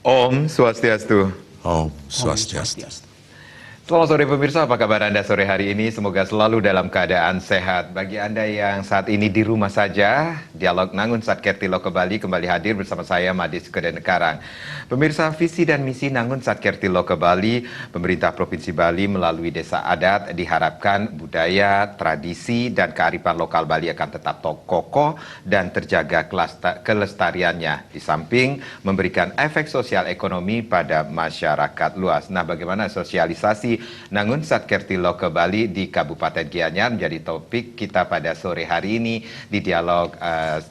Om Swastiastu. Om Swastiastu. Selamat sore pemirsa, apa kabar Anda sore hari ini? Semoga selalu dalam keadaan sehat. Bagi Anda yang saat ini di rumah saja, Dialog Nangun Satkerti Loka Bali kembali hadir bersama saya, Madis Kedenkarang. Pemirsa, visi dan misi Nangun Satkerti Loka Bali, pemerintah Provinsi Bali melalui desa adat diharapkan budaya, tradisi, dan kearifan lokal Bali akan tetap kokoh dan terjaga kelestariannya. Di samping memberikan efek sosial ekonomi pada masyarakat luas. Nah, bagaimana sosialisasi Nangun Satkerti Loka Bali di Kabupaten Gianyar menjadi topik kita pada sore hari ini di Dialog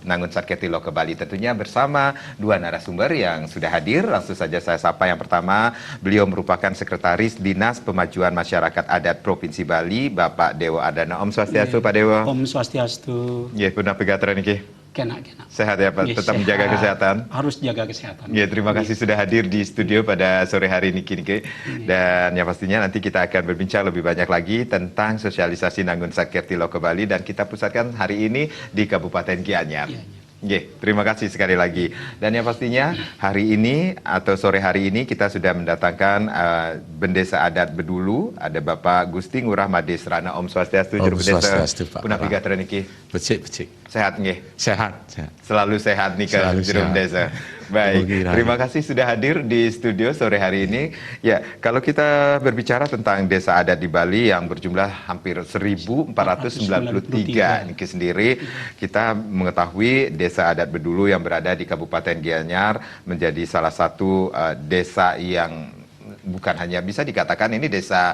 Nangun Satkerti Loka Bali, tentunya bersama dua narasumber yang sudah hadir. Langsung saja saya sapa. Yang pertama, beliau merupakan Sekretaris Dinas Pemajuan Masyarakat Adat Provinsi Bali, Bapak Dewo Ardana. Om Swastiastu, Pak Dewo. Om Swastiastu. Ya, benar pegatran niki. Kena. Sehat ya Pak, tetap sehat. Menjaga kesehatan. Harus jaga kesehatan. Ya, terima kasih sudah hadir di studio pada sore hari ini. Dan yang pastinya nanti kita akan berbincang lebih banyak lagi tentang sosialisasi Nangun Satkerti Loka Bali, dan kita pusatkan hari ini di Kabupaten Gianyar. Terima kasih sekali lagi. Dan yang pastinya hari ini atau sore hari ini kita sudah mendatangkan Bendesa Adat Bedulu, ada Bapak Gusti Ngurah Mades Rana. Om Swastiastu, Juru Bendesa. Punah Pigatran niki. Becik. Sehat nggih? Sehat. Selalu sehat nih kan Juru Bendesa. Baik, terima kasih sudah hadir di studio sore hari ini. Ya, kalau kita berbicara tentang desa adat di Bali yang berjumlah hampir 1493 ini sendiri, kita mengetahui desa adat Bedulu yang berada di Kabupaten Gianyar menjadi salah satu desa yang bukan hanya bisa dikatakan ini desa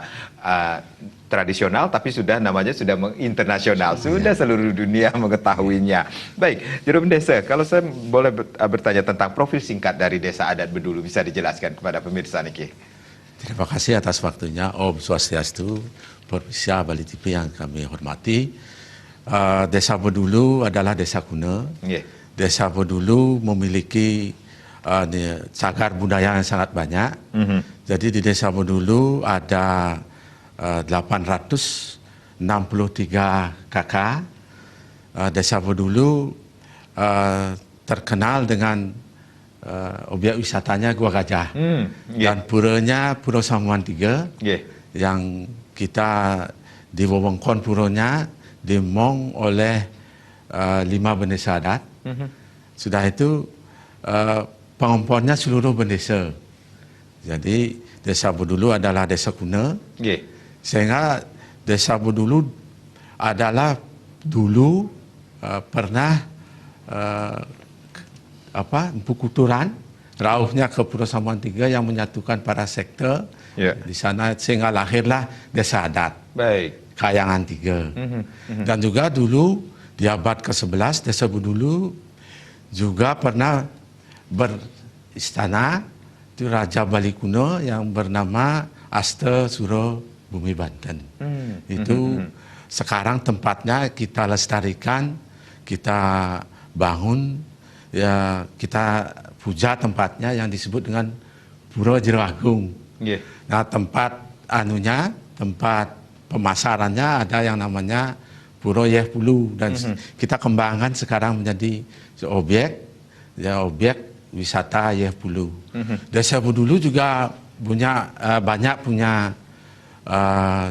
tradisional, tapi namanya sudah internasional, sudah seluruh dunia mengetahuinya. Baik, Juru Bendesa, kalau saya boleh bertanya tentang profil singkat dari desa adat Bedulu, bisa dijelaskan kepada pemirsa niki? Terima kasih atas waktunya, Om Swastiastu, pemirsa Bali TV yang kami hormati. Desa Bedulu adalah desa kuno. Desa Bedulu memiliki cagar budaya yang sangat banyak. Jadi di desa Bedulu ada 863 kakak. Desa Bedulu terkenal dengan objek wisatanya Gua Gajah. Dan puranya Pura Samuan 3 yang kita di wewengkon puranya dimong oleh 5 bendesa adat. Sudah itu pengomponnya seluruh bendesa. Jadi desa Bedulu adalah desa kuno. Sehingga desa Bedulu adalah dulu pernah perkuturan rauhnya ke Pura Samuan 3 yang menyatukan para sekte di sana, sehingga lahirlah desa adat. Baik. Kayangan 3. Dan juga dulu di abad ke-11 desa Bedulu juga pernah beristana itu Raja Bali kuno yang bernama Asta Suro Bumi Banten. Itu sekarang tempatnya kita lestarikan, kita bangun, ya kita puja tempatnya yang disebut dengan Pura Jero Agung. Nah, tempat tempat pemasarannya ada yang namanya Pura Yeh Pulu, dan kita kembangkan sekarang menjadi objek wisata Yeh Pulu. Desa Bedulu juga banyak punya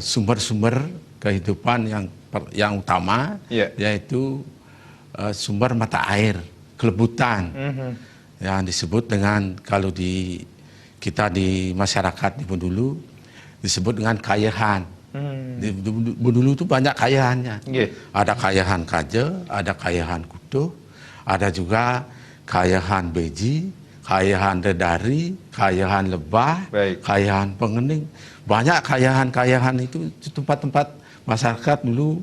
sumber-sumber kehidupan yang utama, yaitu sumber mata air, kelebutan, yang disebut dengan, kalau kita di masyarakat di Bedulu disebut dengan kayahan. Di Bedulu itu banyak kayahannya. Ada kayahan Kaje, ada kayahan Kutuh, ada juga kayahan Beji, kayahan Dedari, kayahan Lebah, kayahan Pengening. Banyak kayahan-kayahan itu tempat-tempat masyarakat dulu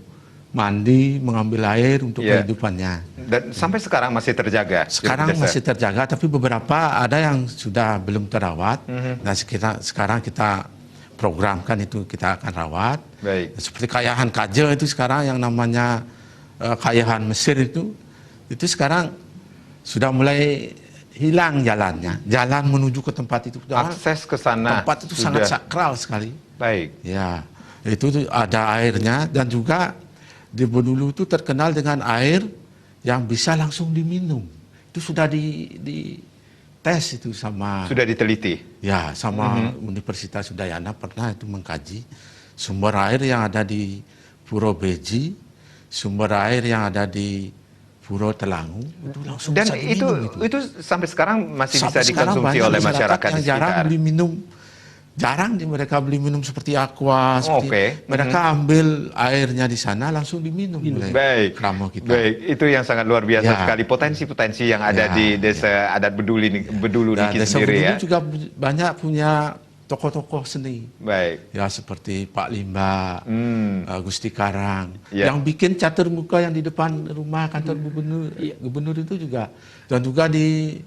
mandi, mengambil air untuk kehidupannya. Dan sampai sekarang masih terjaga? Sekarang masih terjaga, tapi beberapa ada yang sudah belum terawat. Nah, sekarang kita programkan itu, kita akan rawat. Seperti kayahan Kaje itu sekarang yang namanya kayahan Mesir itu sekarang sudah mulai hilang jalannya. Jalan menuju ke tempat itu. Akses ke sana. Tempat itu sangat sakral sekali. Baik. Ya, itu ada airnya, dan juga di Bedulu itu terkenal dengan air yang bisa langsung diminum. Itu sudah tes itu sama Sudah diteliti? ya sama Universitas Udayana pernah itu mengkaji sumber air yang ada di Puro Beji, sumber air yang ada di Puro Telangu itu langsung Dan bisa diminum itu sampai sekarang masih Sampai bisa sekarang dikonsumsi banyak oleh masyarakat yang di jarang sekitar. beli minum. Jarang mereka beli minum seperti aqua, Oke. mereka ambil airnya di sana langsung diminum oleh Baik, Kramo kita. baik. Itu yang sangat luar biasa Ya. sekali potensi-potensi yang ada Ya, di desa adat Bedulu Dan Niki desa sendiri Bedulu ya. juga banyak punya tokoh-tokoh seni. Baik. Ya seperti Pak Limba, Gusti Karang, Ya. yang bikin catur muka yang di depan rumah kantor gubernur itu juga, dan juga di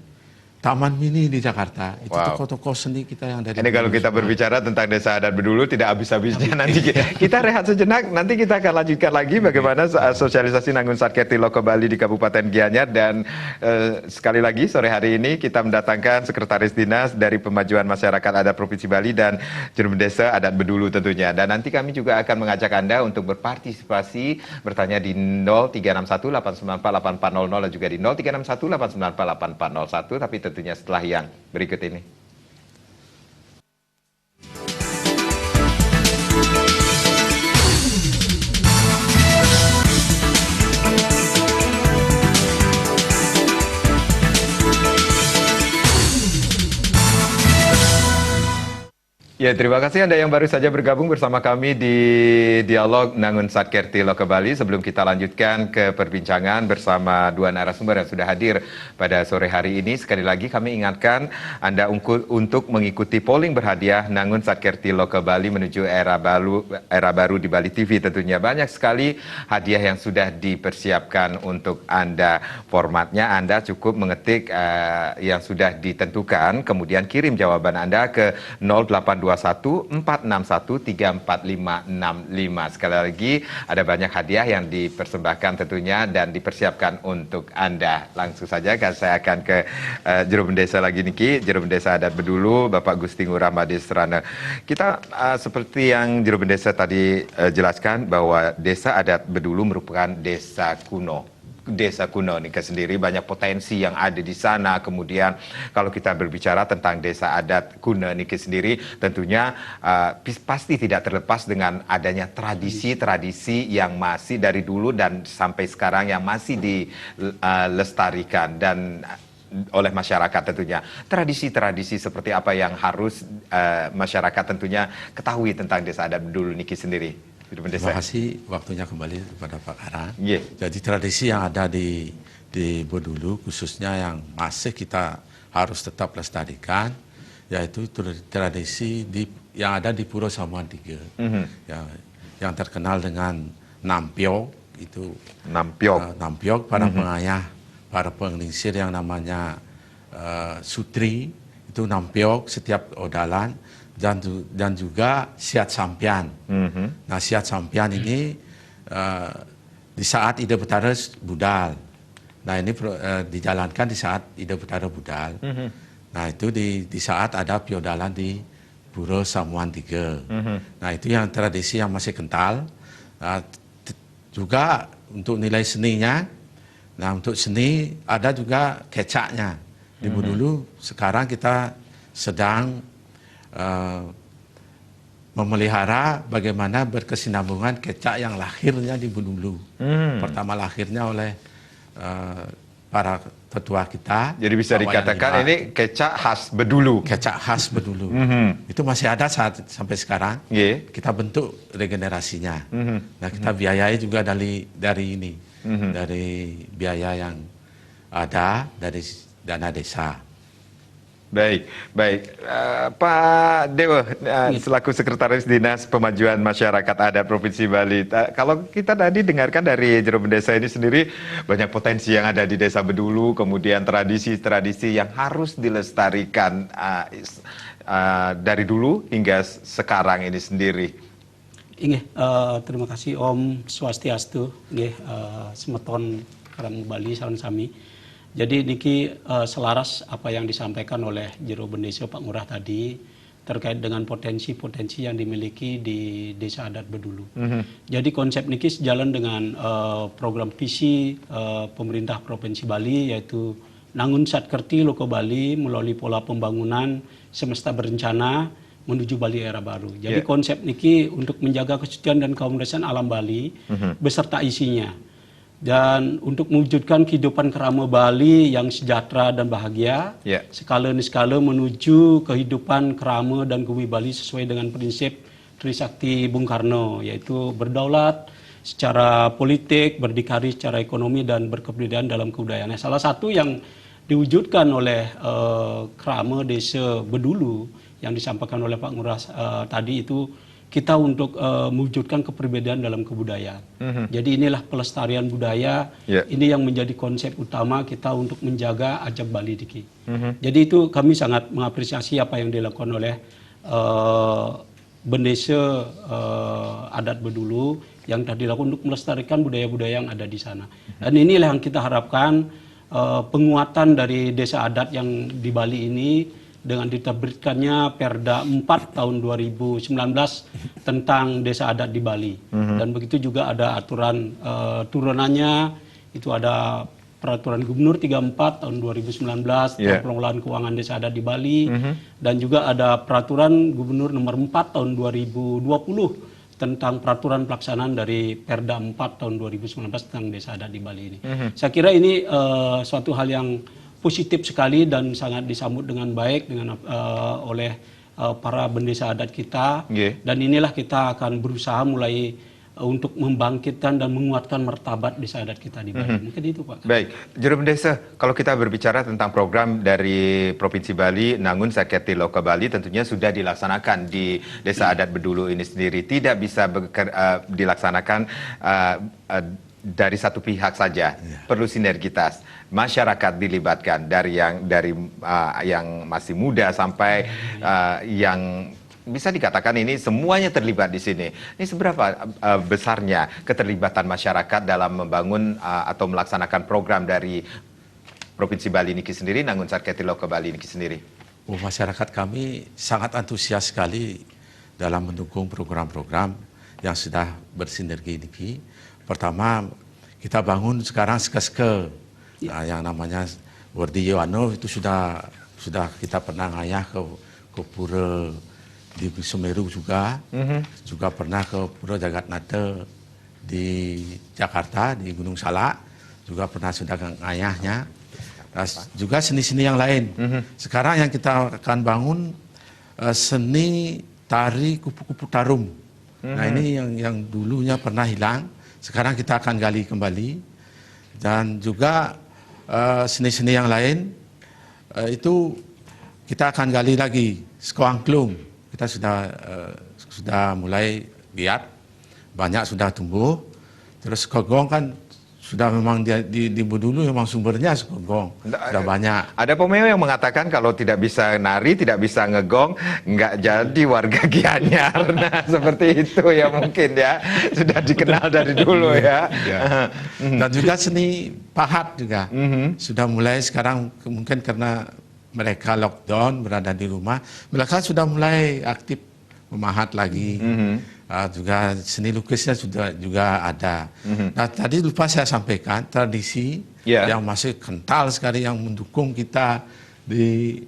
Taman Mini di Jakarta itu Wow. tokoh-tokoh seni kita yang dari Ini kalau dulu kita semua. berbicara tentang desa adat Bedulu tidak habis-habisnya nanti kita rehat sejenak, nanti kita akan lanjutkan lagi bagaimana sosialisasi Nangun Satkerti Loko Bali di Kabupaten Gianyar. Dan sekali lagi sore hari ini kita mendatangkan Sekretaris Dinas dari Pemajuan Masyarakat Adat Provinsi Bali dan Juru Desa Adat Bedulu tentunya. Dan nanti kami juga akan mengajak Anda untuk berpartisipasi, bertanya di 0361 894 8400 dan juga di 0361 894 8401, tapi tentunya setelah yang berikut ini. Ya, terima kasih Anda yang baru saja bergabung bersama kami di Dialog Nangun Satkerti Loko Bali. Sebelum kita lanjutkan ke perbincangan bersama dua narasumber yang sudah hadir pada sore hari ini, sekali lagi kami ingatkan Anda untuk mengikuti polling berhadiah Nangun Satkerti Loko Bali menuju era baru di Bali TV. Tentunya banyak sekali hadiah yang sudah dipersiapkan untuk Anda. Formatnya Anda cukup mengetik yang sudah ditentukan, kemudian kirim jawaban Anda ke 0821 461 34565. Sekali lagi ada banyak hadiah yang dipersembahkan tentunya dan dipersiapkan untuk Anda. Langsung saja saya akan ke Juru Desa lagi niki, Juru Desa Adat Bedulu, Bapak Gusti Ngurah Madisrana. Kita seperti yang Juru Desa tadi jelaskan bahwa Desa Adat Bedulu merupakan desa kuno. Desa kuno Nika sendiri banyak potensi yang ada di sana. Kemudian kalau kita berbicara tentang desa adat kuno Nika sendiri, tentunya pasti tidak terlepas dengan adanya tradisi-tradisi yang masih dari dulu dan sampai sekarang yang masih dilestarikan dan oleh masyarakat tentunya. Tradisi-tradisi seperti apa yang harus masyarakat tentunya ketahui tentang desa adat Bedulu Niki sendiri? Terima kasih waktunya kembali kepada Pak Karang. Yeah. Jadi tradisi yang ada di Bedulu khususnya yang masih kita harus tetap lestarikan, yaitu tradisi yang ada di Puro Samuan Tiga, yang terkenal dengan Nampiok itu. Nampiok para pengayah, para penglingsir yang namanya Sutri itu Nampiok setiap odalan. Dan juga Siat Sampian. Nah, Siat Sampian ini di saat Ida Betara budal. Nah, ini dijalankan di saat Ida Betara budal. Nah, itu di saat ada piodalan di Puro Samuan Tiga. Nah, itu yang tradisi yang masih kental. Nah, juga untuk nilai seninya, nah untuk seni ada juga kecaknya. Di Bedulu sekarang kita sedang memelihara bagaimana berkesinambungan kecak yang lahirnya di Bedulu. Pertama lahirnya oleh para tetua kita. Jadi bisa dikatakan ini kecak khas Bedulu. Kecak khas Bedulu. Itu masih ada sampai sekarang. Kita bentuk regenerasinya. Nah, kita biayai juga dari ini, dari biaya yang ada dari dana desa. Baik. Pak Dewa, selaku Sekretaris Dinas Pemajuan Masyarakat Adat Provinsi Bali. Kalau kita tadi dengarkan dari Juru Desa ini sendiri, banyak potensi yang ada di Desa Bedulu, kemudian tradisi-tradisi yang harus dilestarikan dari dulu hingga sekarang ini sendiri. Terima kasih Om Swastiastu, semeton Karang Bali salam sami. Jadi niki selaras apa yang disampaikan oleh Jero Bendesa Pak Ngurah tadi terkait dengan potensi-potensi yang dimiliki di Desa Adat Bedulu. Jadi konsep niki sejalan dengan program visi pemerintah Provinsi Bali, yaitu Nangun Satkerti Loko Bali melalui pola pembangunan semesta berencana menuju Bali era baru. Jadi konsep niki untuk menjaga kesucian dan keharmonisan alam Bali beserta isinya. Dan untuk mewujudkan kehidupan kerama Bali yang sejahtera dan bahagia, skala demi skala menuju kehidupan kerama dan bumi Bali sesuai dengan prinsip Trisakti Bung Karno, yaitu berdaulat secara politik, berdikari secara ekonomi, dan berkebudayaan dalam kebudayaan. Salah satu yang diwujudkan oleh Krama Desa Bedulu yang disampaikan oleh Pak Ngurah tadi itu kita untuk mewujudkan keperbedaan dalam kebudayaan. Jadi inilah pelestarian budaya, ini yang menjadi konsep utama kita untuk menjaga Ajab Bali Diki. Jadi itu kami sangat mengapresiasi apa yang dilakukan oleh Bendesa adat Bedulu yang telah dilakukan untuk melestarikan budaya-budaya yang ada di sana. Dan inilah yang kita harapkan, penguatan dari desa adat yang di Bali ini dengan diterbitkannya Perda 4 tahun 2019 tentang desa adat di Bali. Dan begitu juga ada aturan turunannya, itu ada Peraturan Gubernur 34 tahun 2019 tentang pengelolaan keuangan desa adat di Bali, dan juga ada Peraturan Gubernur nomor 4 tahun 2020 tentang peraturan pelaksanaan dari Perda 4 tahun 2019 tentang desa adat di Bali ini. Saya kira ini suatu hal yang positif sekali dan sangat disambut dengan baik dengan oleh para bendesa adat kita. Dan inilah kita akan berusaha mulai untuk membangkitkan dan menguatkan martabat desa adat kita di Bali. Mungkin itu, Pak. Baik, Juru Bendesa, kalau kita berbicara tentang program dari Provinsi Bali, Nangun Satkerti Loka Bali tentunya sudah dilaksanakan di Desa Adat Bedulu ini sendiri. Tidak bisa dilaksanakan dari satu pihak saja, perlu sinergitas. Masyarakat dilibatkan dari yang masih muda sampai yang bisa dikatakan ini semuanya terlibat di sini. Ini seberapa besarnya keterlibatan masyarakat dalam membangun atau melaksanakan program dari Provinsi Bali Niki sendiri, Nangun Satkerti Loka Bali Niki sendiri? Masyarakat kami sangat antusias sekali dalam mendukung program-program yang sudah bersinergi Niki. Pertama, kita bangun sekarang sekeske yang namanya Wardi Yoano, itu sudah kita pernah ngayah ke pura di Semeru juga, juga pernah ke Pura Jagat Nata di Jakarta, di Gunung Salak, juga pernah sudah ngayahnya. Nah, juga seni-seni yang lain. Sekarang yang kita akan bangun seni tari kupu-kupu tarum. Nah, ini yang dulunya pernah hilang, sekarang kita akan gali kembali. Dan juga seni-seni yang lain itu kita akan gali lagi. Sekoangklung kita sudah mulai lihat, banyak sudah tumbuh. Terus Sekogong kan sudah memang di Bedulu memang sumbernya Sekogong, sudah banyak. Ada pemeo yang mengatakan kalau tidak bisa nari, tidak bisa ngegong, nggak jadi warga Gianyar. Nah, seperti itu ya mungkin ya, sudah dikenal dari dulu ya. Dan juga seni pahat juga sudah mulai sekarang, mungkin karena mereka lockdown berada di rumah, mereka sudah mulai aktif memahat lagi. Juga seni lukisnya juga ada. Nah, tadi lupa saya sampaikan tradisi yang masih kental sekali yang mendukung kita di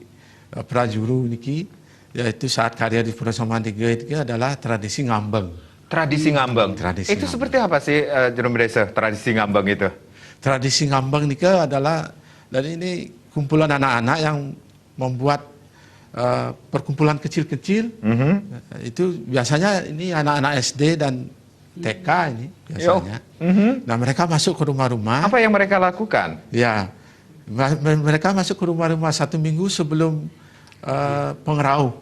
Prajuru Niki, yaitu saat karya di Pura Samantiga itu adalah tradisi ngambeng. Tradisi ngambeng. Tradisi itu ngambeng. seperti apa sih, Juru Bendesa, tradisi ngambeng itu? Tradisi ngambeng Nika adalah, dan ini kumpulan anak-anak yang membuat perkumpulan kecil-kecil. Itu biasanya ini anak-anak SD dan TK ini biasanya. Nah, mereka masuk ke rumah-rumah. Apa yang mereka lakukan? Ya, mereka masuk ke rumah-rumah 1 minggu sebelum pengerau.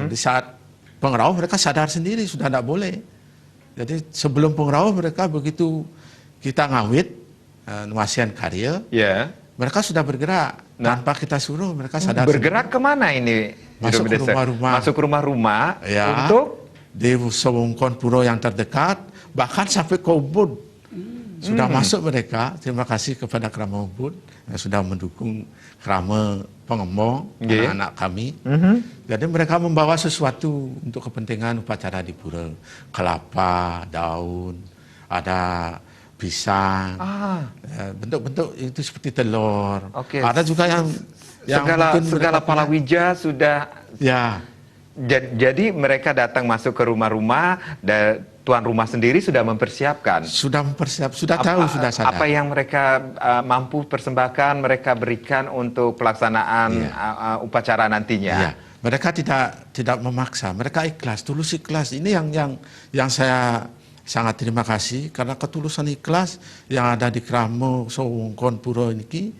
Di saat pengerau mereka sadar sendiri sudah tidak boleh. Jadi sebelum pengerau mereka begitu kita ngawit nuasian karya. Mereka sudah bergerak tanpa kita suruh, mereka sadar. Bergerak kemana ini? Masuk ke rumah-rumah. Masuk ke rumah-rumah ya, untuk di Sewungkon Puro yang terdekat, bahkan sampai ke Ubud. Sudah masuk mereka. Terima kasih kepada Krama Ubud yang sudah mendukung Krama Pengembong, anak-anak kami. Jadi mereka membawa sesuatu untuk kepentingan upacara di pura. Kelapa, daun, ada pisang, bentuk-bentuk itu seperti telur. Oke. Ada juga yang segala palawija sudah. Ya. Jadi mereka datang masuk ke rumah-rumah dan tuan rumah sendiri sudah mempersiapkan. Sudah tahu, sudah sadar. Apa yang mereka mampu persembahkan, mereka berikan untuk pelaksanaan upacara nantinya. Iya. Mereka tidak memaksa, mereka ikhlas, tulus ikhlas. Ini yang saya sangat terima kasih karena ketulusan ikhlas yang ada di Kramo Sowungkon Puro ini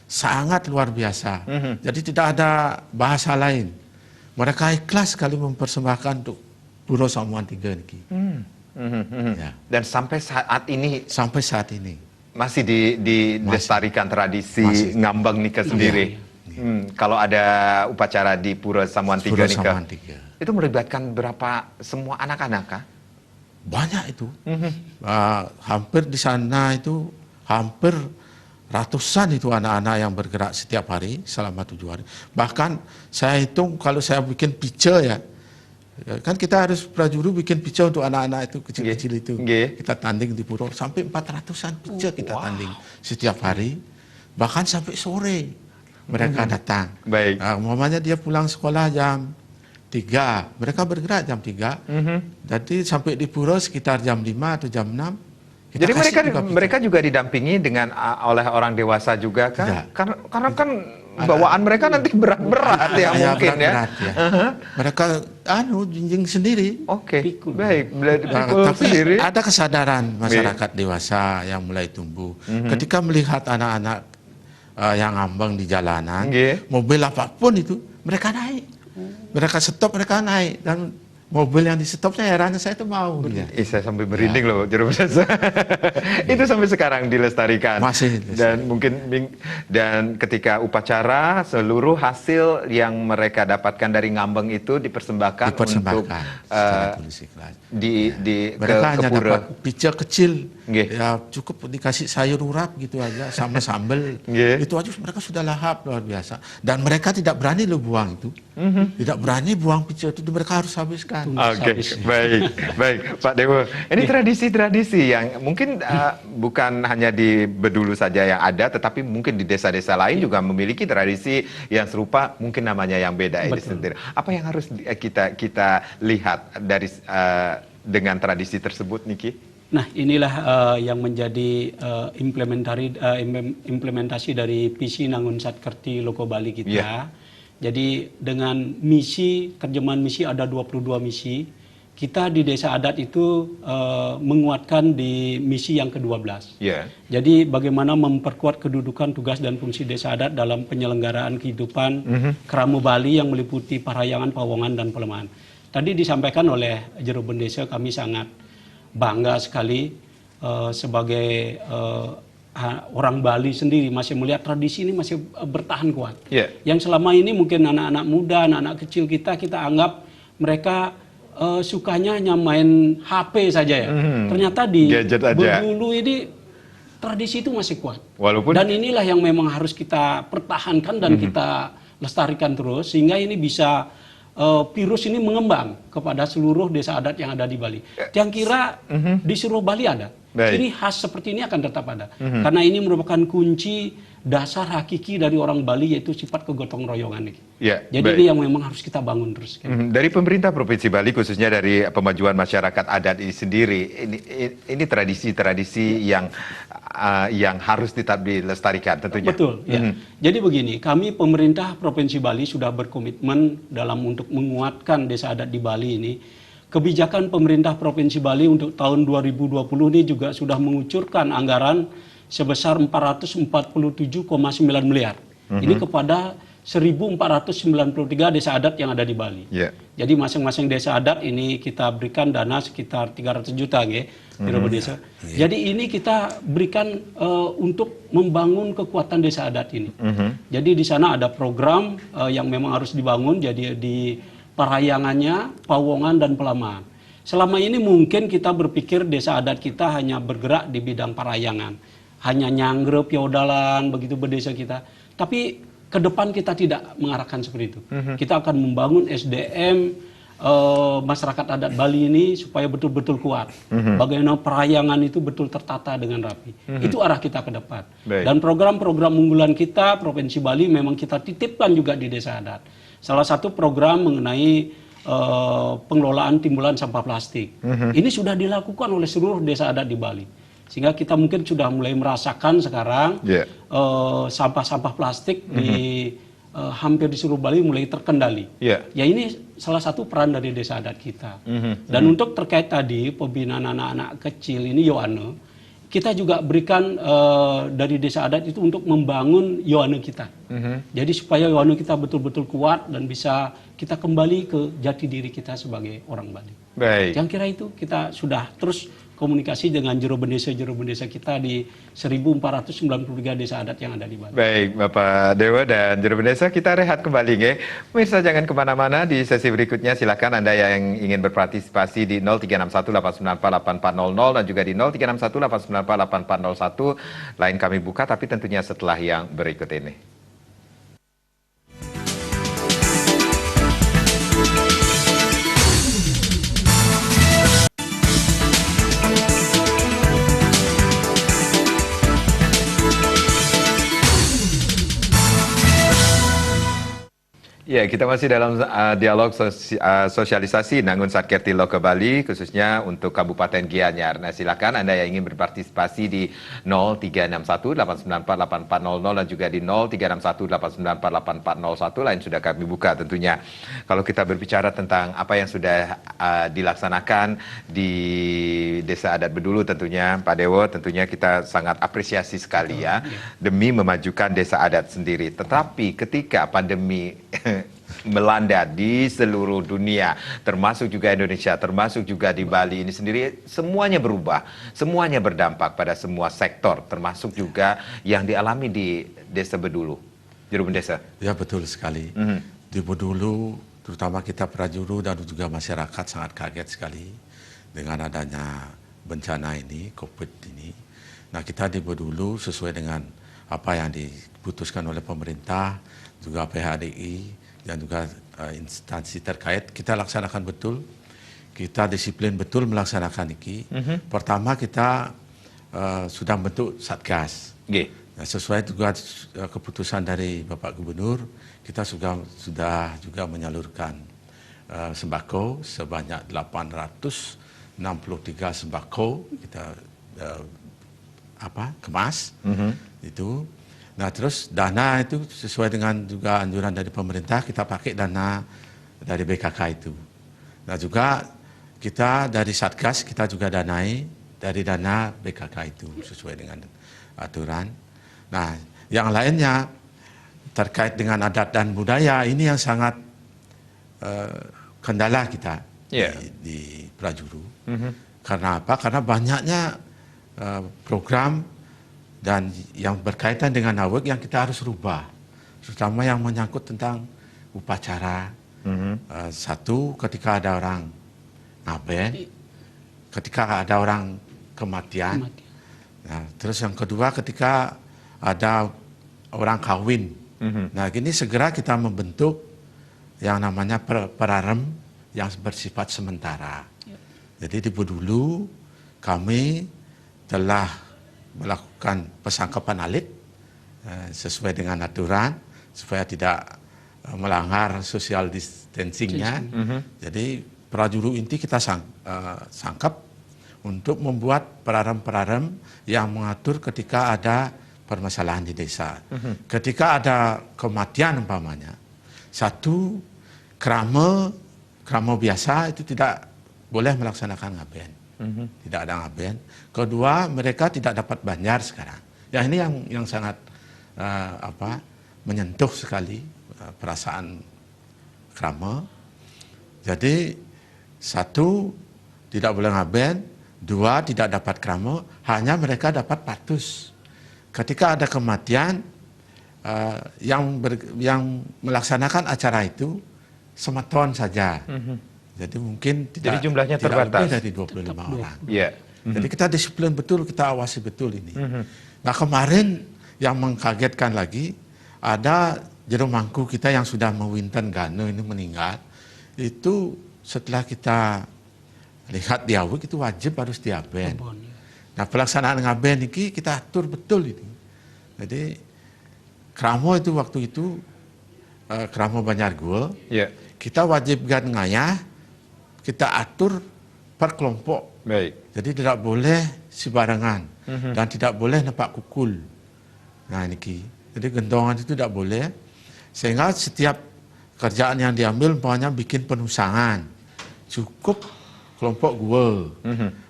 sangat luar biasa. Jadi tidak ada bahasa lain. Mereka ikhlas sekali mempersembahkan untuk Puro Samuan III ini. Ya. Dan sampai saat ini masih dilestarikan tradisi ngambang nikah sendiri. Kalau ada upacara di Puro Samuan III nikah, itu melibatkan berapa semua anak-anak kah? Banyak itu. Hampir di sana itu hampir ratusan itu anak-anak yang bergerak setiap hari selama 7 hari. Bahkan saya hitung kalau saya bikin picture ya, kan kita harus prajuru bikin picture untuk anak-anak itu kecil-kecil itu. Kita tanding di Puro sampai 400-an picture kita tanding setiap hari. Bahkan sampai sore mereka datang. Baik. Umpamanya dia pulang sekolah jam 3, mereka bergerak jam 3. Jadi sampai di Puro sekitar jam 5 atau jam 6. Jadi mereka juga didampingi oleh orang dewasa juga kan? Karena kan bawaan mereka nanti berat-berat ya mungkin berat, ya. Mereka jinjing sendiri. Oke. Baik. Tapi sendiri. Ada kesadaran masyarakat dewasa yang mulai tumbuh. Ketika melihat anak-anak yang ngambang di jalanan, mobil apapun itu mereka naik, mereka stop, mereka naik, dan mobil yang di stop saya heran, saya tuh mau. Saya sampai merinding loh, juru bicara. Itu sampai sekarang dilestarikan. Masih. Dan ketika upacara, seluruh hasil yang mereka dapatkan dari ngambang itu dipersembahkan untuk mereka hanya dapat picture kecil. Ya cukup dikasih sayur urap gitu aja sama sambal. Itu aja mereka sudah lahap luar biasa. Dan mereka tidak berani loh buang itu. Tidak berani buang picture itu, mereka harus habiskan. Oke, baik Pak Dewo. Ini tradisi-tradisi yang mungkin bukan hanya di Bedulu saja yang ada, tetapi mungkin di desa-desa lain juga memiliki tradisi yang serupa, mungkin namanya yang beda ini sendiri. Apa yang harus kita lihat dari dengan tradisi tersebut, Niki? Nah, inilah yang menjadi implementasi dari visi Nangun Satkerti Loko Bali kita. Jadi dengan terjemahan misi ada 22 misi. Kita di desa adat itu menguatkan di misi yang ke-12. Jadi bagaimana memperkuat kedudukan, tugas dan fungsi desa adat dalam penyelenggaraan kehidupan Kramo Bali yang meliputi parahyangan, pawongan dan pelemahan. Tadi disampaikan oleh Jero Bendesa, kami sangat bangga sekali sebagai orang Bali sendiri masih melihat tradisi ini masih bertahan kuat. Yang selama ini mungkin anak-anak muda, anak-anak kecil kita anggap mereka sukanya hanya main HP saja ya. Ternyata di Bedulu ini tradisi itu masih kuat. Dan inilah yang memang harus kita pertahankan dan kita lestarikan terus sehingga ini bisa virus ini mengembang kepada seluruh desa adat yang ada di Bali. Yang kira di seluruh Bali ada. Ciri khas seperti ini akan tetap ada. Karena ini merupakan kunci dasar hakiki dari orang Bali, yaitu sifat kegotong royongan ini. Jadi ini yang memang harus kita bangun terus. Dari pemerintah Provinsi Bali, khususnya dari pemajuan masyarakat adat ini sendiri, ini tradisi-tradisi yang harus tetap dilestarikan tentunya. Betul. Jadi begini, kami pemerintah Provinsi Bali sudah berkomitmen dalam untuk menguatkan desa adat di Bali ini. Kebijakan pemerintah Provinsi Bali untuk tahun 2020 ini juga sudah mengucurkan anggaran sebesar 447,9 miliar. Ini kepada 1.493 desa adat yang ada di Bali. Jadi masing-masing desa adat ini kita berikan dana sekitar 300 juta, desa. Jadi ini kita berikan untuk membangun kekuatan desa adat ini. Jadi di sana ada program yang memang harus dibangun. Jadi di parahyangannya, pawongan dan pelemahan. Selama ini mungkin kita berpikir desa adat kita hanya bergerak di bidang parahyangan, hanya nyangre piodalan begitu berdesa kita. Tapi ke depan kita tidak mengarahkan seperti itu. Kita akan membangun SDM masyarakat adat Bali ini supaya betul-betul kuat. Bagaimana perayangan itu betul tertata dengan rapi. Itu arah kita ke depan. Dan program-program unggulan kita, Provinsi Bali memang kita titipkan juga di desa adat. Salah satu program mengenai pengelolaan timbulan sampah plastik. Ini sudah dilakukan oleh seluruh desa adat di Bali. Sehingga kita mungkin sudah mulai merasakan sekarang sampah-sampah plastik di hampir di seluruh Bali mulai terkendali. Ya ini salah satu peran dari desa adat kita. Dan untuk terkait tadi pembinaan anak-anak kecil ini Yohane, kita juga berikan dari desa adat itu untuk membangun Yohane kita. Jadi supaya Yohane kita betul-betul kuat dan bisa kita kembali ke jati diri kita sebagai orang Bali. Yang kira itu kita sudah terus komunikasi dengan juru bendesa kita di 1493 desa adat yang ada di Bali. Baik, Bapak Dewa dan juru bendesa, kita rehat kembali, nggih. Pemirsa jangan kemana-mana, di sesi berikutnya silakan Anda yang ingin berpartisipasi di 0361894800 dan juga di 0361894801 lain kami buka, tapi tentunya setelah yang berikut ini. Ya, kita masih dalam dialog sosialisasi Nangun Satkerti Loka Bali, khususnya untuk Kabupaten Gianyar. Nah, silakan Anda yang ingin berpartisipasi di 0361894800 dan juga di 0361894801 lain sudah kami buka tentunya. Kalau kita berbicara tentang apa yang sudah dilaksanakan di Desa Adat Bedulu tentunya, Pak Dewo, tentunya kita sangat apresiasi sekali ya, demi memajukan desa adat sendiri. Tetapi ketika pandemi melanda di seluruh dunia, termasuk juga Indonesia, termasuk juga di Bali ini sendiri, semuanya berubah, semuanya berdampak pada semua sektor, termasuk juga yang dialami di Desa Bedulu. Juru Bendesa. Ya, betul sekali. Di Bedulu, terutama kita prajuru dan juga masyarakat sangat kaget sekali dengan adanya bencana ini, COVID ini. Nah, kita di Bedulu sesuai dengan apa yang diputuskan oleh pemerintah, juga PHDI, dan juga instansi terkait, kita laksanakan betul, kita disiplin betul melaksanakan ini. Pertama kita sudah bentuk Satgas. Nah, sesuai juga keputusan dari Bapak Gubernur, kita sudah juga menyalurkan sembako sebanyak 863 sembako kita kemas itu. Nah, terus dana itu sesuai dengan juga anjuran dari pemerintah, kita pakai dana dari BKK itu. Nah, juga kita dari Satgas kita juga danai dari dana BKK itu sesuai dengan aturan. Nah, yang lainnya terkait dengan adat dan budaya ini yang sangat kendala kita di Prajuru. Karena apa? Karena banyaknya program dan yang berkaitan dengan awek yang kita harus rubah, terutama yang menyangkut tentang upacara. Satu, ketika ada orang ngaben, ketika ada orang kematian. Nah, terus yang kedua, ketika ada orang kawin. Nah, ini segera kita membentuk yang namanya perarem yang bersifat sementara. Jadi di Bedulu kami telah melakukan pesangkapan alit sesuai dengan aturan supaya tidak melanggar social distancingnya. Jadi prajuru inti kita sangkap untuk membuat perarem-perarem yang mengatur ketika ada permasalahan di desa. Ketika ada kematian umpamanya, satu, krama biasa itu tidak boleh melaksanakan ngaben. Tidak ada ngaben. Kedua, mereka tidak dapat banjar sekarang. Ya, ini yang sangat menyentuh sekali perasaan krama. Jadi satu, tidak boleh ngaben. Dua, tidak dapat krama. Hanya mereka dapat patus. Ketika ada kematian, yang melaksanakan acara itu semeton saja. Jadi mungkin Jadi jumlahnya terbatas. Lebih dari 25 orang. Jadi kita disiplin betul, kita awasi betul ini. Nah, kemarin yang mengkagetkan lagi, ada jero mangku kita yang sudah mewinten gano ini meninggal, itu setelah kita lihat diawik itu wajib harus diaben. Kebon, ya. Nah pelaksanaan ngaben ini kita atur betul ini. Jadi kramo itu waktu itu kramo Banjargul, kita wajibkan ngayah, kita atur per kelompok. Baik. Jadi tidak boleh sembarangan dan tidak boleh nampak kukul. Nah ini, jadi gentongan itu tidak boleh. Sehingga setiap kerjaan yang diambil, umpamanya bikin penusangan, cukup kelompok gue,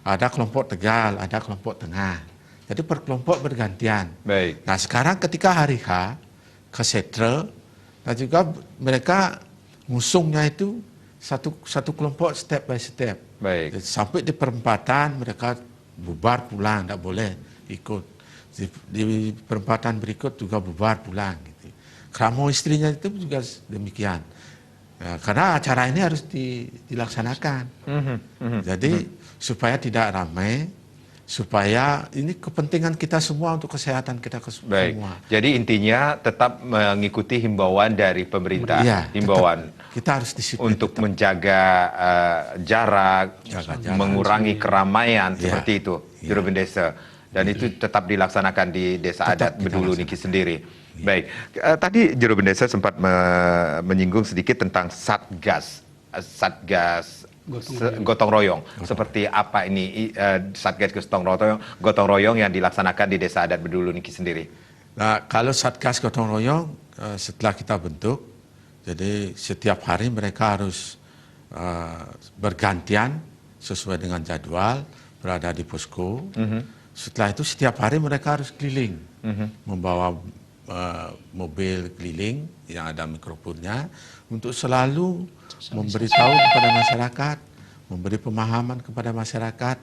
ada kelompok Tegal, ada kelompok Tengah. Jadi per kelompok bergantian. Baik. Nah sekarang ketika hari H, ke setre, dan juga mereka ngusungnya itu satu kelompok step by step. Baik. Sampai di perempatan mereka bubar pulang, tidak boleh ikut. Di perempatan berikut juga bubar pulang. Gitu. Kramo istrinya itu juga demikian. Ya, karena acara ini harus dilaksanakan. Jadi supaya tidak ramai, supaya ini kepentingan kita semua untuk kesehatan kita Baik. semua. Jadi intinya tetap mengikuti himbauan dari pemerintah, Ya, himbauan kita harus disiplin untuk tetap. menjaga jarak, Jaga jarak. mengurangi keramaian Ya. seperti itu, Ya. Juru Bendesa. Dan itu tetap dilaksanakan di Desa Adat Tetap kita Bedulu laksanakan. Niki sendiri. Baik, tadi Juru Bendesa sempat menyinggung sedikit tentang Satgas Gotong Royong. Seperti apa ini Satgas Gotong Royong yang dilaksanakan di Desa Adat Bedulu Niki sendiri? Nah, kalau Satgas Gotong Royong setelah kita bentuk, jadi setiap hari mereka harus bergantian sesuai dengan jadwal berada di posko. Setelah itu setiap hari mereka harus keliling, membawa mobil keliling yang ada mikrofonnya untuk selalu memberitahu kepada masyarakat, memberi pemahaman kepada masyarakat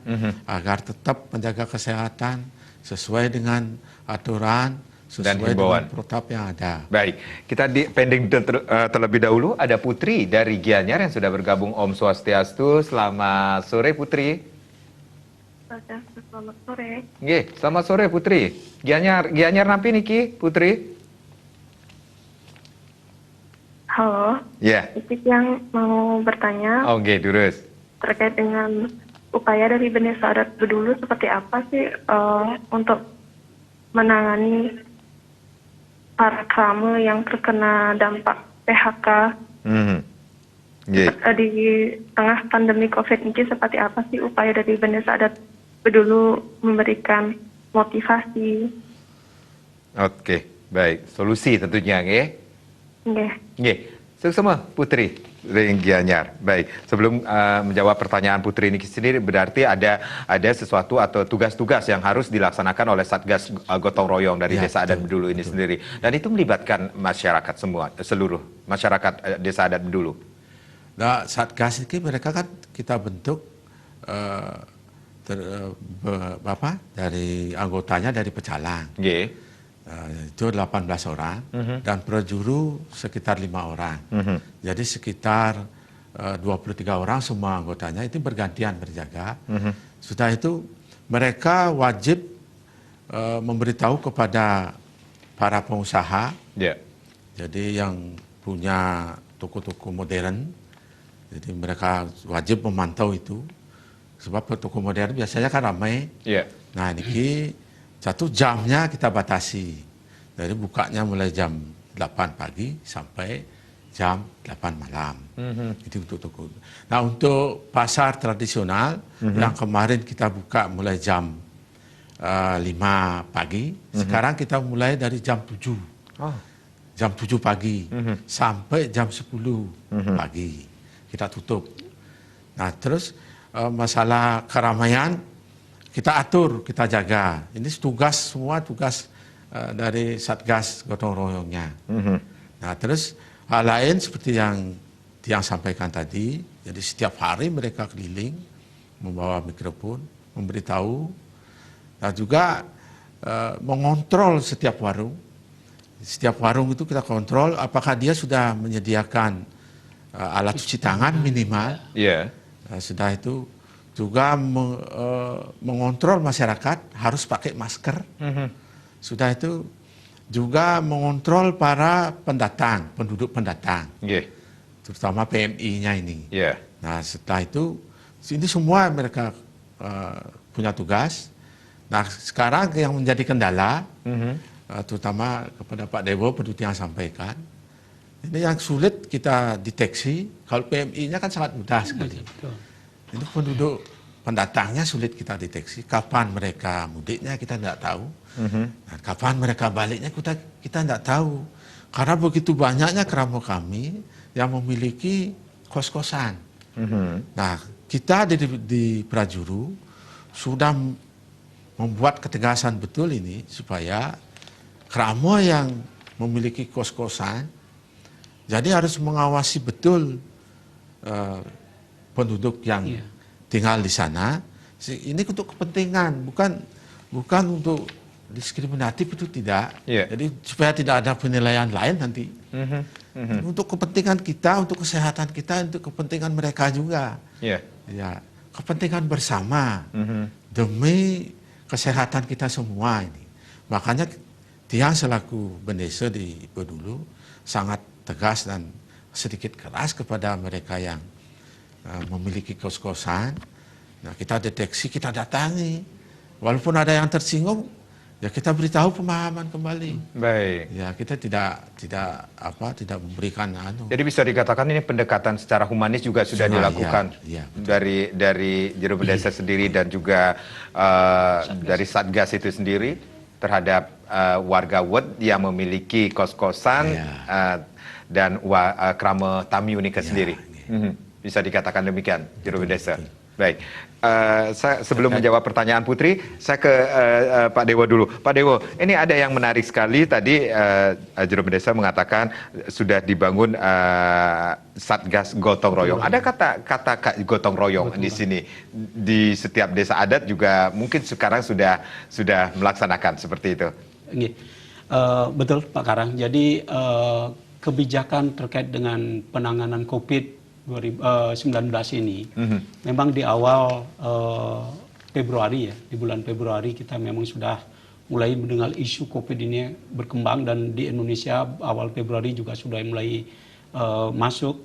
agar tetap menjaga kesehatan sesuai dengan aturan, dan sesuai himbauan dengan protap yang ada. Baik, kita pending terlebih dahulu. Ada Putri dari Gianyar yang sudah bergabung. Om Swastiastu, selamat sore Putri. Selamat sore. Nggih, selamat sore Putri. Gianyar nampi niki Putri. Halo. Ya. Itu yang mau bertanya Oh, nggih, durus. terkait dengan upaya dari Desa Adat Bedulu seperti apa sih untuk menangani para krama yang terkena dampak PHK Nggih. di tengah pandemi COVID ini, seperti apa sih upaya dari Desa Adat Bedulu memberikan motivasi? Oke, baik. Solusi tentunya, nggih. Nggih. Nggih. Semua Putri dari Gianyar. Baik, sebelum menjawab pertanyaan Putri ini sendiri, berarti ada sesuatu atau tugas-tugas yang harus dilaksanakan oleh Satgas Gotong Royong dari Ya, Desa Adat betul, Bedulu ini sendiri. Dan itu melibatkan masyarakat semua, seluruh masyarakat Desa Adat Bedulu. Nah, Satgas ini mereka kan kita bentuk dari anggotanya dari pecalang. Nggih. Itu 18 orang dan prajuru sekitar 5 orang. Jadi sekitar 23 orang semua anggotanya itu bergantian berjaga. Sudah itu mereka wajib memberitahu kepada para pengusaha. Ya. Jadi yang punya toko-toko modern, jadi mereka wajib memantau itu. Sebab toko modern biasanya kan ramai. Ya. Nah ini 1 jamnya kita batasi. Jadi bukanya mulai jam 8 pagi sampai jam 8 malam. Itu untuk toko. Nah untuk pasar tradisional yang kemarin kita buka mulai jam 5 pagi, sekarang kita mulai dari jam 7. Oh. Jam 7 pagi sampai jam 10 pagi kita tutup. Nah terus masalah keramaian kita atur, kita jaga. Ini tugas semua tugas dari Satgas Gotong Royongnya. Nah terus hal lain seperti yang sampaikan tadi, jadi setiap hari mereka keliling membawa mikrofon, memberitahu, dan juga mengontrol setiap warung. Setiap warung itu kita kontrol apakah dia sudah menyediakan alat cuci tangan minimal. Iya. Sudah itu juga mengontrol masyarakat harus pakai masker. Sudah itu juga mengontrol para pendatang, penduduk pendatang, Nggih. terutama PMI-nya ini. Iya. Nah setelah itu ini semua mereka punya tugas. Nah sekarang yang menjadi kendala, terutama kepada Pak Dewo peneliti yang sampaikan, ini yang sulit kita deteksi. Kalau PMI-nya kan sangat mudah sekali. Itu penduduk pendatangnya sulit kita deteksi. Kapan mereka mudiknya kita tidak tahu. Dan kapan mereka baliknya kita tidak tahu. Karena begitu banyaknya kerama kami yang memiliki kos-kosan. Nah kita di Prajuru sudah membuat ketegasan betul ini supaya kerama yang memiliki kos-kosan jadi harus mengawasi betul penduduk yang tinggal di sana. Ini untuk kepentingan, bukan untuk diskriminatif, itu tidak. Jadi supaya tidak ada penilaian lain nanti. Untuk kepentingan kita, untuk kesehatan kita, untuk kepentingan mereka juga. Ya, kepentingan bersama demi kesehatan kita semua ini. Makanya Tiang selaku Bendesa di Bedulu sangat tegas dan sedikit keras kepada mereka yang memiliki kos-kosan. Nah, kita deteksi, kita datangi. Walaupun ada yang tersinggung, ya kita beritahu pemahaman kembali. Baik. Ya kita tidak memberikan Jadi bisa dikatakan ini pendekatan secara humanis juga sudah dilakukan dari Jero Bendesa sendiri dan juga dari Satgas itu sendiri terhadap warga Wet yang memiliki kos-kosan dan kerama Tamiu ini sendiri. Bisa dikatakan demikian, Jero Bendesa. Baik, saya sebelum menjawab pertanyaan Putri, saya ke Pak Dewo dulu. Pak Dewo, ini ada yang menarik sekali tadi Jero Bendesa mengatakan sudah dibangun Satgas Gotong Royong. Ada kata gotong royong di sini di setiap desa adat juga mungkin sekarang sudah melaksanakan seperti itu. Betul Pak Karang. Jadi kebijakan terkait dengan penanganan COVID-19 ini, memang di awal Februari ya, di bulan Februari kita memang sudah mulai mendengar isu COVID ini berkembang, dan di Indonesia awal Februari juga sudah mulai masuk.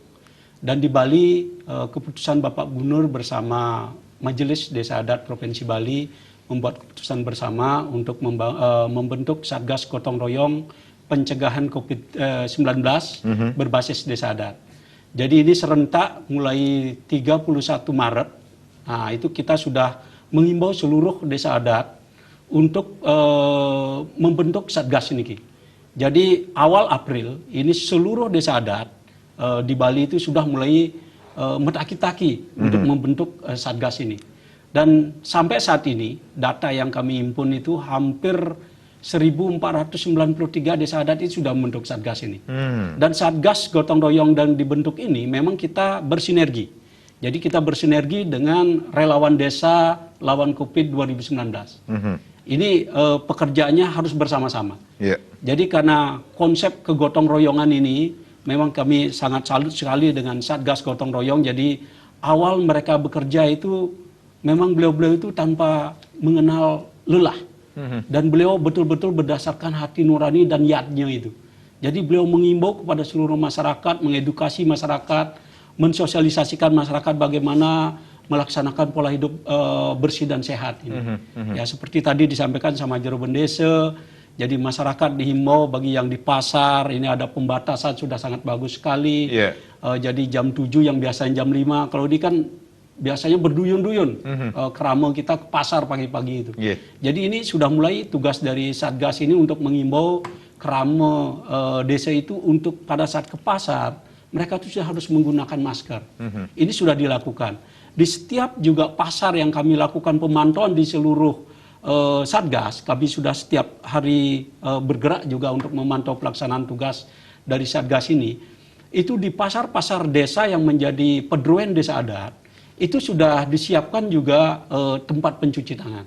Dan di Bali keputusan Bapak Gubernur bersama Majelis Desa Adat Provinsi Bali membuat keputusan bersama untuk membentuk Satgas Gotong Royong pencegahan COVID-19 berbasis desa adat. Jadi ini serentak mulai 31 Maret, nah itu kita sudah mengimbau seluruh desa adat untuk membentuk Satgas ini. Jadi awal April ini seluruh desa adat di Bali itu sudah mulai metaki-taki untuk membentuk Satgas ini. Dan sampai saat ini data yang kami himpun itu hampir 1.493 desa adat itu sudah membentuk Satgas ini. Dan Satgas Gotong Royong dan dibentuk ini memang kita bersinergi. Jadi kita bersinergi dengan relawan desa lawan COVID 2019. Ini pekerjaannya harus bersama-sama. Jadi karena konsep kegotong royongan ini memang kami sangat salut sekali dengan Satgas Gotong Royong. Jadi awal mereka bekerja itu memang beliau-beliau itu tanpa mengenal lelah. Dan beliau betul-betul berdasarkan hati nurani dan niatnya itu. Jadi beliau mengimbau kepada seluruh masyarakat, mengedukasi masyarakat, mensosialisasikan masyarakat bagaimana melaksanakan pola hidup bersih dan sehat ini. Ya seperti tadi disampaikan sama Jero Bendesa, jadi masyarakat dihimbau bagi yang di pasar, ini ada pembatasan sudah sangat bagus sekali. Jadi jam 7 yang biasanya jam 5, kalau ini kan biasanya berduyun-duyun kerama kita ke pasar pagi-pagi itu. Jadi ini sudah mulai tugas dari Satgas ini untuk mengimbau kerama desa itu untuk pada saat ke pasar mereka itu sudah harus menggunakan masker. Ini sudah dilakukan. Di setiap juga pasar yang kami lakukan pemantauan di seluruh Satgas, kami sudah setiap hari bergerak juga untuk memantau pelaksanaan tugas dari Satgas ini. Itu di pasar-pasar desa yang menjadi pedroen desa adat, itu sudah disiapkan juga tempat pencuci tangan.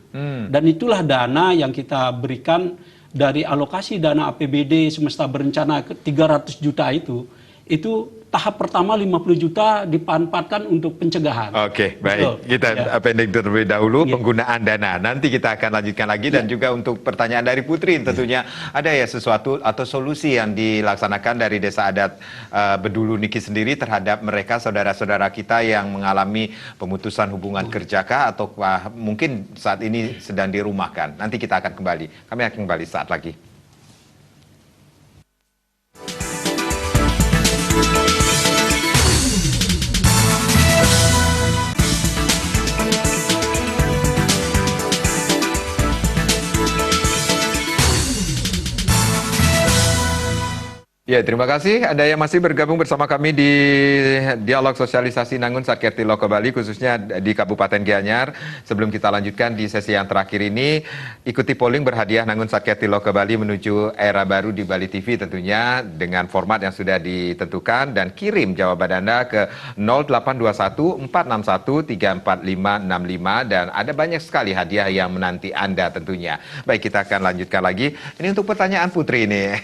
Dan itulah dana yang kita berikan dari alokasi dana APBD semesta berencana 300 juta itu itu tahap pertama 50 juta dimanfaatkan untuk pencegahan. Oke, baik. Betul. Kita Ya. pendek terlebih dahulu Ya. penggunaan dana. Nanti kita akan lanjutkan lagi dan juga untuk pertanyaan dari Putri tentunya ada ya sesuatu atau solusi yang dilaksanakan dari Desa Adat Bedulu Niki sendiri terhadap mereka saudara-saudara kita yang mengalami pemutusan hubungan kerja kah atau mungkin saat ini sedang dirumahkan. Nanti kita akan kembali. Kami akan kembali saat lagi. Ya, terima kasih Anda yang masih bergabung bersama kami di Dialog Sosialisasi Nangun Satkerti Loko Bali, khususnya di Kabupaten Gianyar. Sebelum kita lanjutkan di sesi yang terakhir ini, ikuti polling berhadiah Nangun Satkerti Loko Bali menuju era baru di Bali TV tentunya dengan format yang sudah ditentukan dan kirim jawaban Anda ke 0821 461 34565 dan ada banyak sekali hadiah yang menanti Anda tentunya. Baik, kita akan lanjutkan lagi. Ini untuk pertanyaan Putri ini.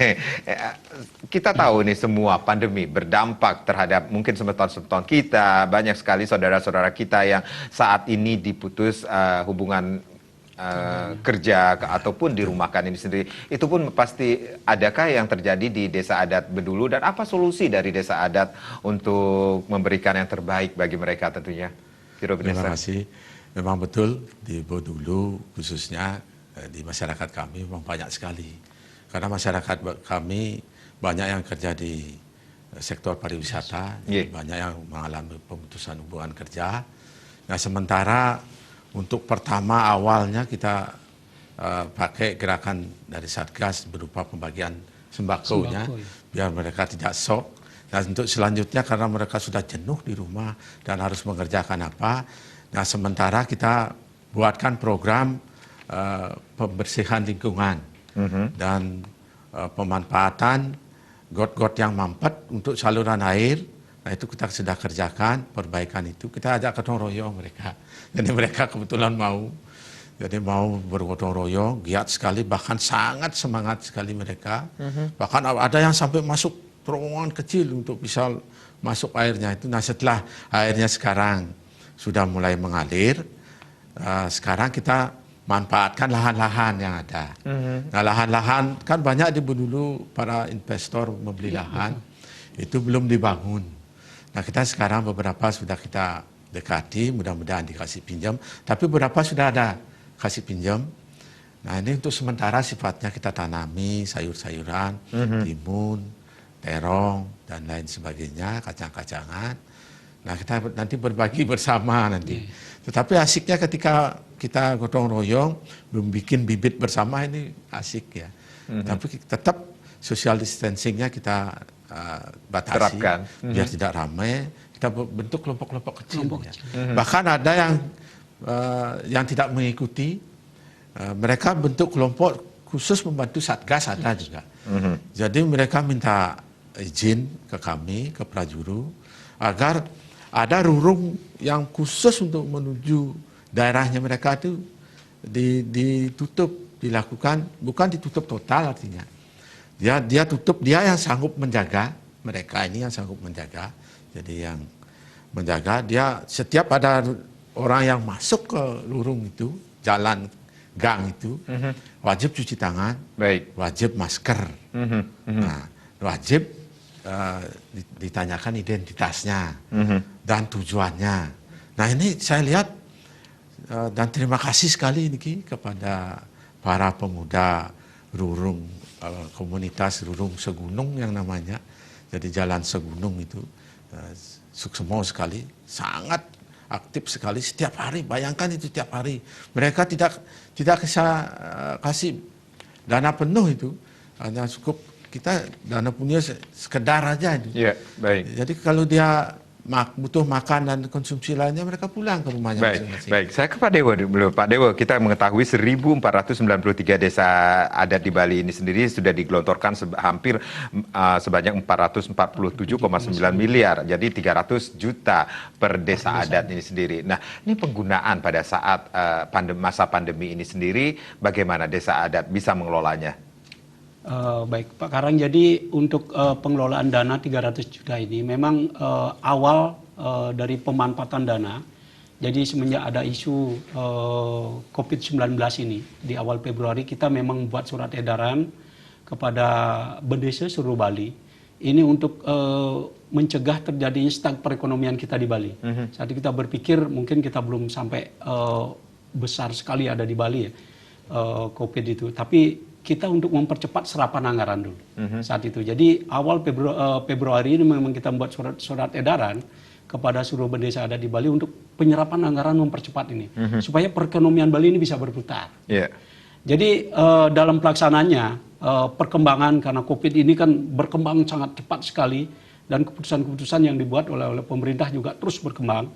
Kita tahu nih semua pandemi berdampak terhadap mungkin semeton-semeton kita, banyak sekali saudara-saudara kita yang saat ini diputus hubungan kerja ataupun dirumahkan ini sendiri. Itu pun pasti adakah yang terjadi di Desa Adat Bedulu dan apa solusi dari Desa Adat untuk memberikan yang terbaik bagi mereka tentunya? Terima kasih. Memang betul di Bedulu khususnya di masyarakat kami memang banyak sekali. Karena masyarakat kami banyak yang kerja di sektor pariwisata, banyak yang mengalami pemutusan hubungan kerja. Nah, sementara untuk pertama awalnya kita pakai gerakan dari Satgas berupa pembagian sembako-nya, biar mereka tidak shock. Nah, untuk selanjutnya karena mereka sudah jenuh di rumah dan harus mengerjakan apa, nah sementara kita buatkan program pembersihan lingkungan dan pemanfaatan got-got yang mampet untuk saluran air. Nah, itu kita sudah kerjakan perbaikan itu. Kita ajak gotong royong mereka. Jadi mereka kebetulan mau. Jadi mau bergotong royong, giat sekali, bahkan sangat semangat sekali mereka. Bahkan ada yang sampai masuk terowongan kecil untuk bisa masuk airnya itu. Nah, setelah airnya sekarang sudah mulai mengalir, sekarang kita manfaatkan lahan-lahan yang ada. Nah, lahan-lahan kan banyak di Bedulu para investor membeli lahan, itu belum dibangun. Nah, kita sekarang beberapa sudah kita dekati, mudah-mudahan dikasih pinjam, tapi beberapa sudah ada kasih pinjam. Nah, ini untuk sementara sifatnya kita tanami sayur-sayuran, timun, terong, dan lain sebagainya, kacang-kacangan. Nah, kita nanti berbagi bersama nanti. Tetapi asiknya ketika kita gotong royong, belum bikin bibit bersama ini asik ya. Tapi tetap social distancingnya kita batasi, terapkan. Biar tidak ramai. Kita bentuk kelompok-kelompok kecil. Bahkan ada yang tidak mengikuti, mereka bentuk kelompok khusus membantu Satgas ada juga. Jadi mereka minta izin ke kami, ke Prajuru, agar ada rurung yang khusus untuk menuju daerahnya mereka itu ditutup, dilakukan, bukan ditutup total artinya. Dia tutup, dia yang sanggup menjaga, mereka ini yang sanggup menjaga. Jadi yang menjaga, dia setiap ada orang yang masuk ke lurung itu, jalan gang itu, wajib cuci tangan, wajib masker, nah, wajib ditanyakan identitasnya dan tujuannya. Nah, ini saya lihat dan terima kasih sekali Niki kepada para pemuda rurung komunitas rurung Segunung yang namanya. Jadi jalan Segunung itu suksemo sekali, sangat aktif sekali setiap hari. Bayangkan itu setiap hari. Mereka tidak bisa kasih dana penuh itu, hanya cukup kita dana punya sekedar aja itu. Ya, baik. Jadi kalau dia butuh makan dan konsumsi lainnya, mereka pulang ke rumahnya masing-masing. Baik. Saya ke Pak Dewo dulu. Pak Dewo, kita mengetahui 1.493 desa adat di Bali ini sendiri sudah digelontorkan hampir sebanyak 447,9 miliar. Jadi 300 juta per desa adat ini sendiri. Nah, ini penggunaan pada saat masa pandemi ini sendiri, bagaimana desa adat bisa mengelolanya? Baik Pak Karang, jadi untuk pengelolaan dana 300 juta ini memang awal dari pemanfaatan dana. Jadi semenjak ada isu COVID-19 ini di awal Februari, kita memang membuat surat edaran kepada Bendesa seluruh Bali ini untuk mencegah terjadinya stuck perekonomian kita di Bali. Saat itu kita berpikir mungkin kita belum sampai besar sekali ada di Bali ya COVID itu, tapi kita untuk mempercepat serapan anggaran dulu saat itu. Jadi awal Februari ini memang kita membuat surat edaran kepada seluruh bendesa adat di Bali untuk penyerapan anggaran mempercepat ini supaya perekonomian Bali ini bisa berputar. Yeah. Jadi dalam pelaksanaannya perkembangan karena COVID ini kan berkembang sangat cepat sekali dan keputusan-keputusan yang dibuat oleh pemerintah juga terus berkembang.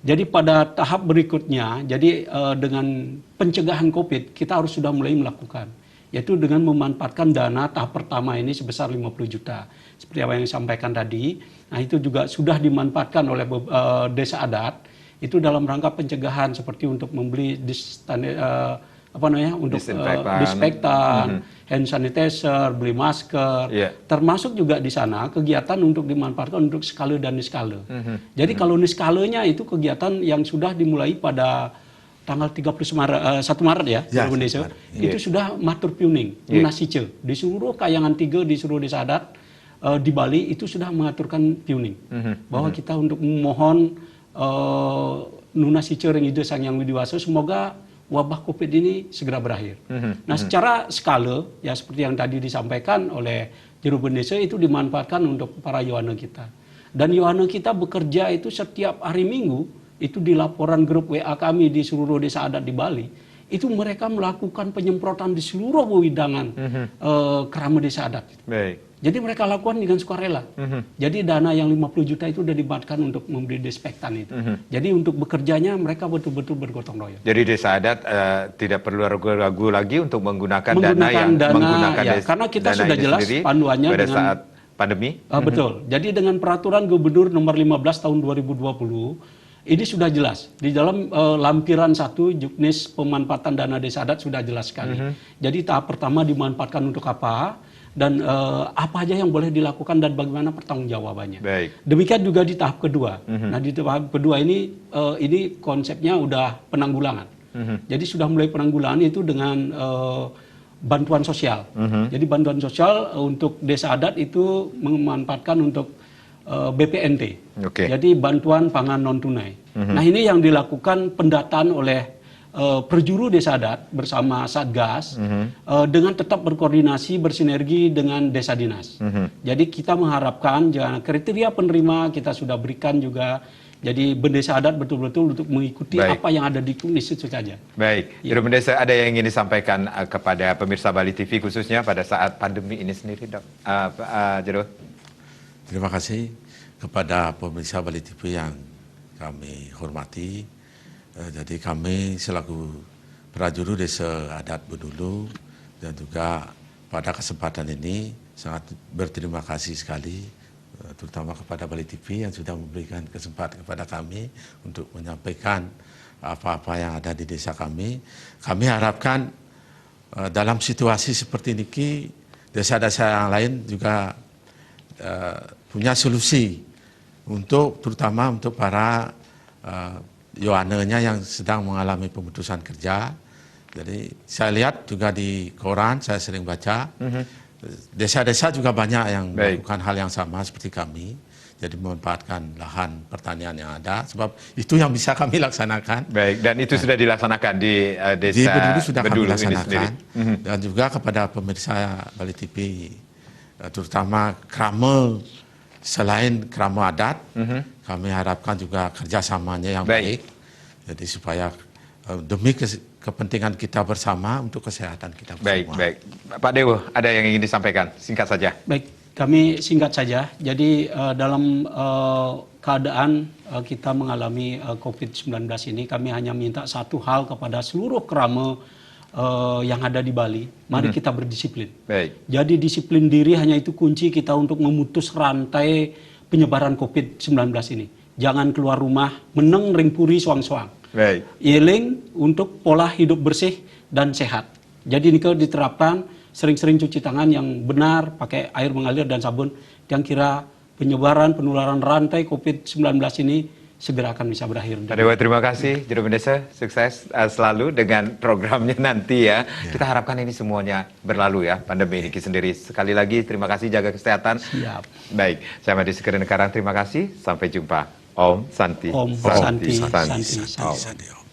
Jadi pada tahap berikutnya, jadi dengan pencegahan COVID kita harus sudah mulai melakukan, yaitu dengan memanfaatkan dana tahap pertama ini sebesar 50 juta. Seperti apa yang disampaikan tadi, nah itu juga sudah dimanfaatkan oleh desa adat, itu dalam rangka pencegahan seperti untuk membeli disinfektan, hand sanitizer, beli masker, termasuk juga di sana kegiatan untuk dimanfaatkan untuk skala dan niskala. Jadi kalau niskalanya itu kegiatan yang sudah dimulai pada tanggal 1 Maret ya, Indonesia, itu sudah matur piuning, munasice. Di seluruh kayangan 3 di seluruh desa adat di Bali itu sudah mengaturkan piuning. Bahwa kita untuk memohon nunasice ring ide sang yang widiwasa, semoga wabah COVID ini segera berakhir. Nah secara skala, ya seperti yang tadi disampaikan oleh Juru Bendesa itu dimanfaatkan untuk para yohana kita. Dan yohana kita bekerja itu setiap hari Minggu, itu di laporan grup WA kami di seluruh desa adat di Bali, itu mereka melakukan penyemprotan di seluruh wewidangan kerama desa adat. Baik. Jadi mereka lakukan dengan sukarela. Jadi dana yang 50 juta itu sudah dimanfaatkan untuk membeli desinfektan itu. Jadi untuk bekerjanya mereka betul-betul bergotong royong. Jadi desa adat tidak perlu ragu-ragu lagi untuk menggunakan dana yang menggunakan ya, karena kita dana sudah jelas panduannya pada dengan saat pandemi. Betul. Jadi dengan peraturan Gubernur nomor 15 tahun 2020 ini sudah jelas di dalam lampiran 1 juknis pemanfaatan dana desa adat sudah jelas sekali. Jadi tahap pertama dimanfaatkan untuk apa dan apa aja yang boleh dilakukan dan bagaimana pertanggungjawabannya. Baik. Demikian juga di tahap kedua. Nah di tahap kedua ini konsepnya udah penanggulangan. Jadi sudah mulai penanggulangan itu dengan bantuan sosial. Jadi bantuan sosial untuk desa adat itu memanfaatkan untuk BPNT, jadi bantuan pangan non tunai. Nah ini yang dilakukan pendataan oleh perjuru desa adat bersama Satgas dengan tetap berkoordinasi bersinergi dengan desa dinas. Jadi kita mengharapkan jangan kriteria penerima kita sudah berikan juga. Jadi bendesa adat betul-betul untuk mengikuti apa yang ada di kunis itu saja. Baik, Juru Bendesa ada yang ingin disampaikan kepada pemirsa Bali TV khususnya pada saat pandemi ini sendiri, Dok? Juru? Terima kasih kepada pemirsa Bali TV yang kami hormati. Jadi kami selaku prajuru desa adat Bedulu dan juga pada kesempatan ini sangat berterima kasih sekali terutama kepada Bali TV yang sudah memberikan kesempatan kepada kami untuk menyampaikan apa-apa yang ada di desa kami. Kami harapkan dalam situasi seperti ini desa-desa yang lain juga punya solusi untuk terutama untuk para yohananya yang sedang mengalami pemutusan kerja. Jadi saya lihat juga di koran, saya sering baca, desa-desa juga banyak yang melakukan hal yang sama seperti kami. Jadi memanfaatkan lahan pertanian yang ada, sebab itu yang bisa kami laksanakan. Baik, dan itu sudah dilaksanakan di desa Bedulu sudah Bedulu kami laksanakan. Dan juga kepada pemirsa Bali TV, terutama krama, selain krama adat, kami harapkan juga kerjasamanya yang baik. Jadi supaya demi kepentingan kita bersama untuk kesehatan kita bersama. Baik. Pak Dewo, ada yang ingin disampaikan? Singkat saja. Baik, kami singkat saja. Jadi dalam keadaan kita mengalami COVID-19 ini, kami hanya minta satu hal kepada seluruh krama yang ada di Bali. Mari kita berdisiplin. Baik. Jadi disiplin diri hanya itu kunci kita untuk memutus rantai penyebaran COVID-19 ini. Jangan keluar rumah, meneng ring puri suang-suang. Baik. Yeling untuk pola hidup bersih dan sehat. Jadi ini diterapkan sering-sering cuci tangan yang benar, pakai air mengalir dan sabun, yang kira penyebaran, penularan rantai COVID-19 ini segera akan bisa berakhir. Pak Dewa, terima kasih. Juru Bendesa, sukses selalu dengan programnya nanti ya. Kita harapkan ini semuanya berlalu ya, pandemi ini sendiri. Sekali lagi, terima kasih, jaga kesehatan. Siap. Baik, saya Madi Sukedenekarang, terima kasih. Sampai jumpa. Om Santi. Om Santi. Santi. Om. Santi.